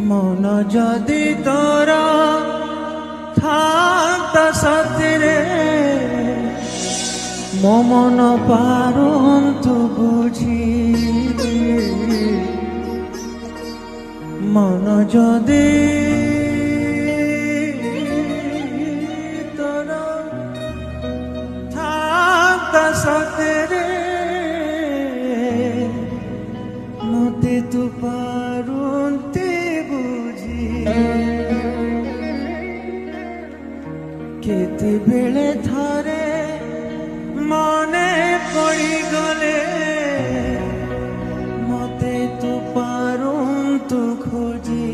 মন যদি তোরা থাকতা সাথে মন পারন্তু বুঝি মন যদি তোরা থাকতা সাথে মতে তু পারন্তে বুঝি কেতেবেলে থরে মনে পড়ি গলে মতে তু পারন্তু খোঁজি